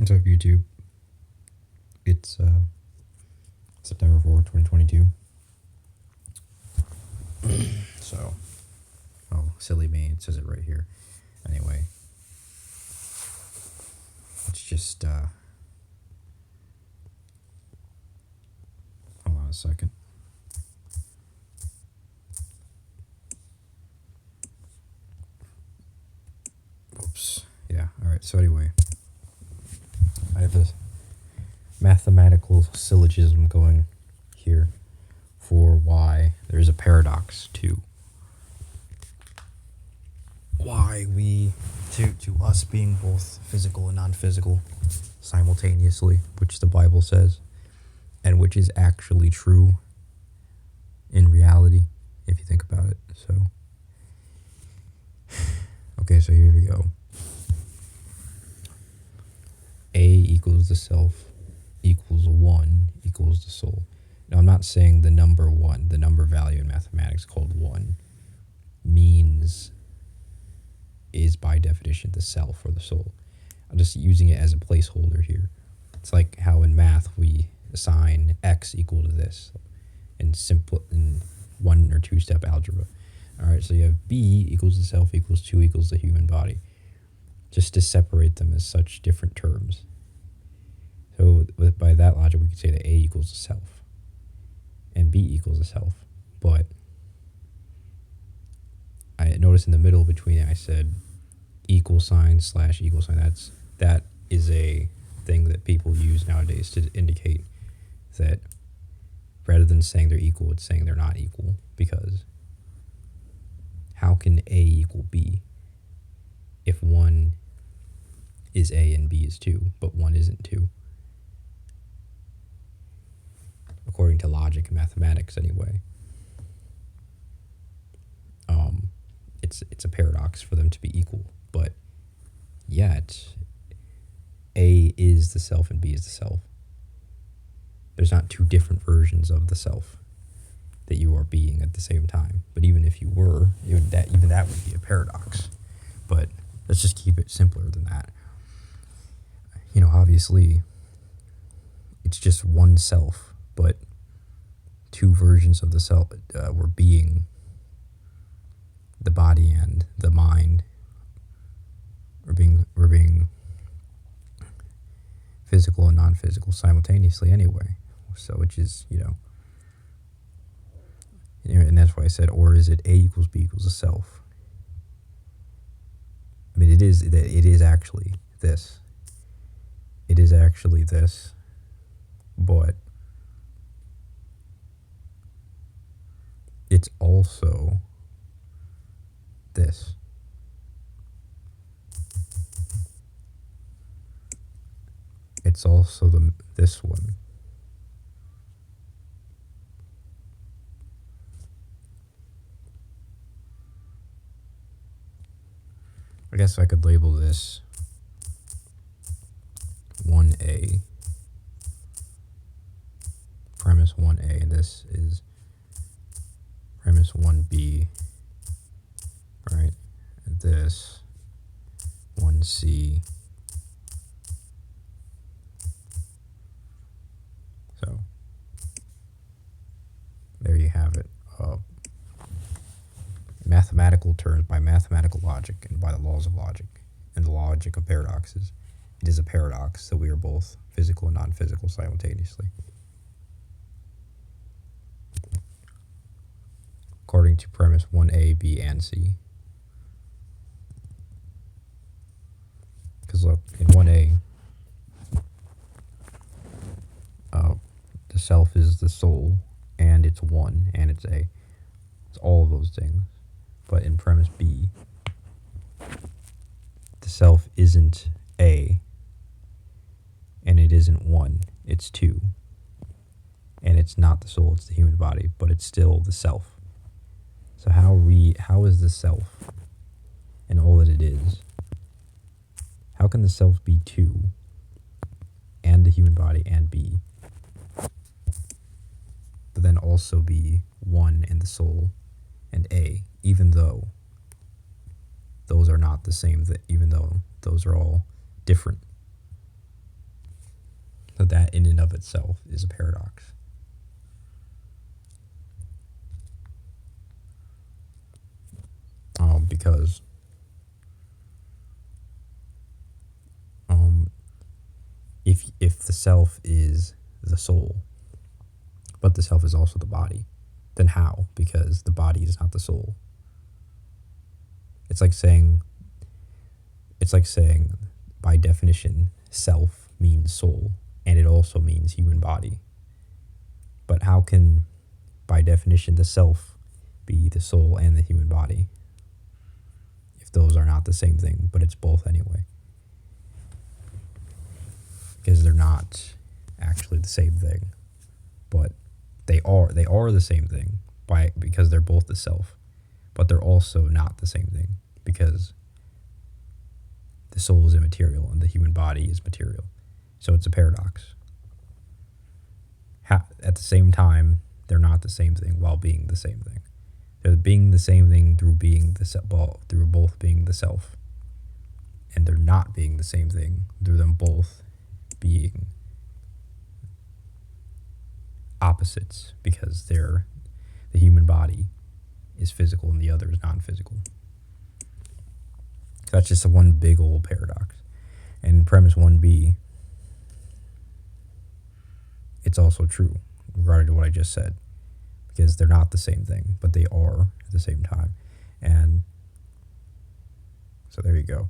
What's up, YouTube? It's September 4th, 2022. So, silly me, it says it right here. Anyway, let's just, hold on a second. Oops. Yeah, alright, so anyway, I have this mathematical syllogism going here for why there's a paradox to why to us being both physical and non-physical simultaneously, which the Bible says, and which is actually true in reality, if you think about it. So, okay, so here we go. A equals the self equals 1 equals the soul. Now, I'm not saying the number 1, the number value in mathematics called 1, is by definition the self or the soul. I'm just using it as a placeholder here. It's like how in math we assign x equal to this in 1 or 2 step algebra. All right, so you have B equals the self equals 2 equals the human body, just to separate them as such different terms. So by that logic, we could say that A equals the self and B equals the self. But I noticed in the middle between it, I said equal sign / equal sign. That is a thing that people use nowadays to indicate that rather than saying they're equal, it's saying they're not equal. Because how can A equal B if 1 is A and B is 2, but 1 isn't 2? According to logic and mathematics, anyway. It's a paradox for them to be equal, but yet A is the self and B is the self. There's not 2 different versions of the self that you are being at the same time. But even if you were, even that would be a paradox. But let's just keep it simpler than that. Obviously, it's just one self, but 2 versions of the self were being. The body and the mind were being physical and non-physical simultaneously anyway. So which is, and that's why I said, or is it A equals B equals the self? I mean, it is actually this. It is actually this, but it's also this. It's also this one. I guess I could label this 1A, premise 1A, and this is premise 1B, right? And this 1C. So there you have it. In mathematical terms, by mathematical logic and by the laws of logic and the logic of paradoxes, it is a paradox that we are both physical and non-physical simultaneously. According to premise 1A, B, and C. Because look, in 1A, the self is the soul, and it's 1, and it's A. It's all of those things. But in premise B, the self isn't A, and it isn't 1, it's 2. And it's not the soul, it's the human body, but it's still the self. So how is the self and all that it is? How can the self be 2 and the human body and B, but then also be 1 and the soul and A, even though those are not the same, even though those are all different? So that in and of itself is a paradox. Because if the self is the soul, but the self is also the body, then how? Because the body is not the soul. It's like saying by definition, self means soul, and it also means human body. But how can, by definition, the self be the soul and the human body if those are not the same thing, but it's both anyway? Because they're not actually the same thing, but they are the same thing because they're both the self, but they're also not the same thing because the soul is immaterial and the human body is material. So it's a paradox. At the same time, they're not the same thing while being the same thing. They're being the same thing through both being the self, and they're not being the same thing through them both being opposites because the human body is physical and the other is non-physical. That's just one big old paradox. And premise 1b, it's also true regarding to what I just said, because they're not the same thing, but they are at the same time. And so there you go.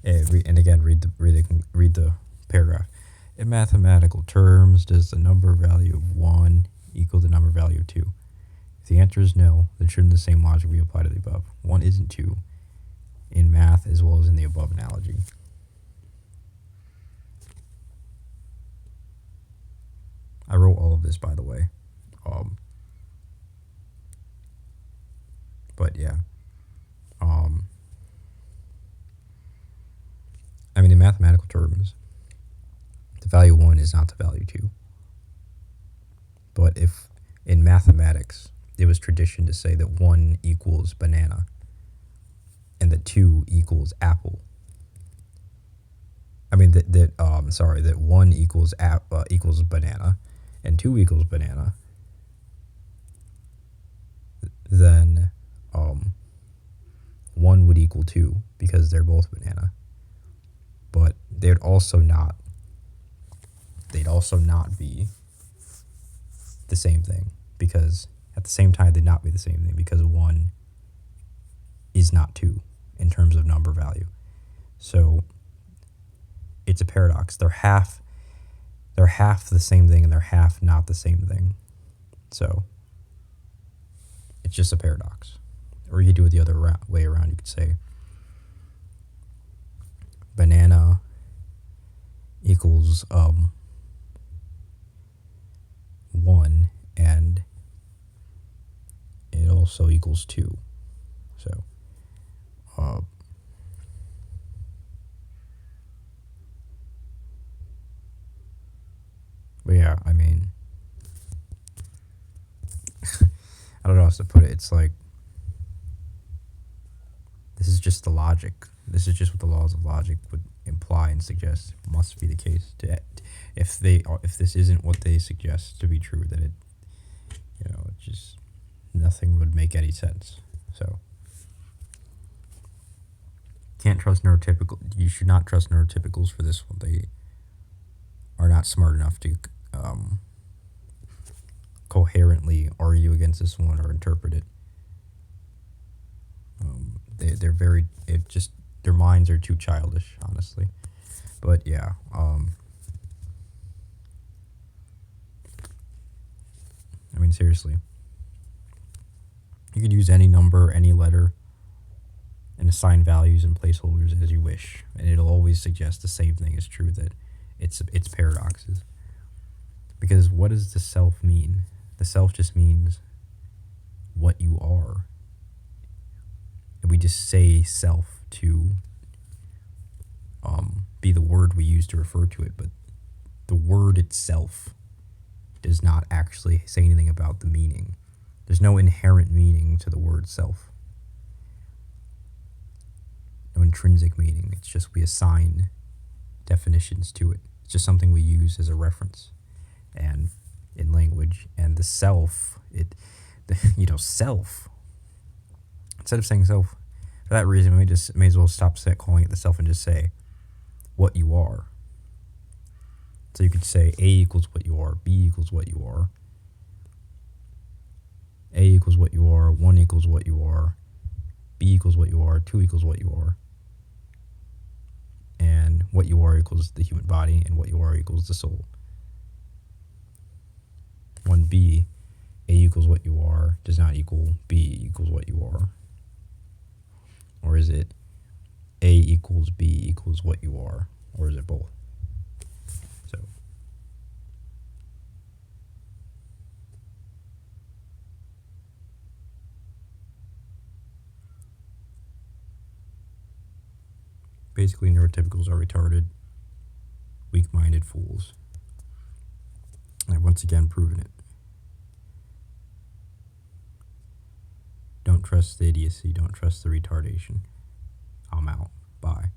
And again, read the paragraph. In mathematical terms, does the number value of 1 equal the number value of 2? If the answer is no, then shouldn't the same logic be applied to the above? 1 isn't 2 in math as well as in the above analogy. I wrote all of this, by the way. But yeah. I mean, in mathematical terms, the value 1 is not the value 2. But if in mathematics, it was tradition to say that 1 equals banana and that 2 equals apple. I mean, that 1 equals banana and 2 equals banana, then 1 would equal 2 because they're both banana. But they'd also not be the same thing, because at the same time they'd not be the same thing because 1 is not 2 in terms of number value. So it's a paradox. They're half the same thing and they're half not the same thing. So it's just a paradox. Or you could do it the other way around. You could say banana equals 1 and it also equals 2. So but yeah, I mean, I don't know how else to put it. It's like, this is just the logic. This is just what the laws of logic would imply and suggest must be the case. If this isn't what they suggest to be true, then it just nothing would make any sense. So can't trust neurotypical. You should not trust neurotypicals for this one. They are not smart enough to coherently argue against this one or interpret it. They're very, their minds are too childish, honestly. But yeah, I mean, seriously, you could use any number, any letter, and assign values and placeholders as you wish, and it'll always suggest the same thing is true, that it's paradoxes. Because what does the self mean? The self just means what you are. And we just say self to be the word we use to refer to it, but the word itself does not actually say anything about the meaning. There's no inherent meaning to the word self. No intrinsic meaning. It's just we assign definitions to it It's just something we use as a reference and in language. And the self, self. Instead of saying self, for that reason, we just may as well stop calling it the self and just say what you are. So you could say A equals what you are, B equals what you are, A equals what you are, 1 equals what you are, B equals what you are, 2 equals what you are, and what you are equals the human body, and what you are equals the soul. 1B, A equals what you are does not equal B equals what you are. Or is it A equals B equals what you are? Or is it both? So basically, neurotypicals are retarded, weak-minded fools. I've once again proven it. Don't trust the idiocy. Don't trust the retardation. I'm out. Bye.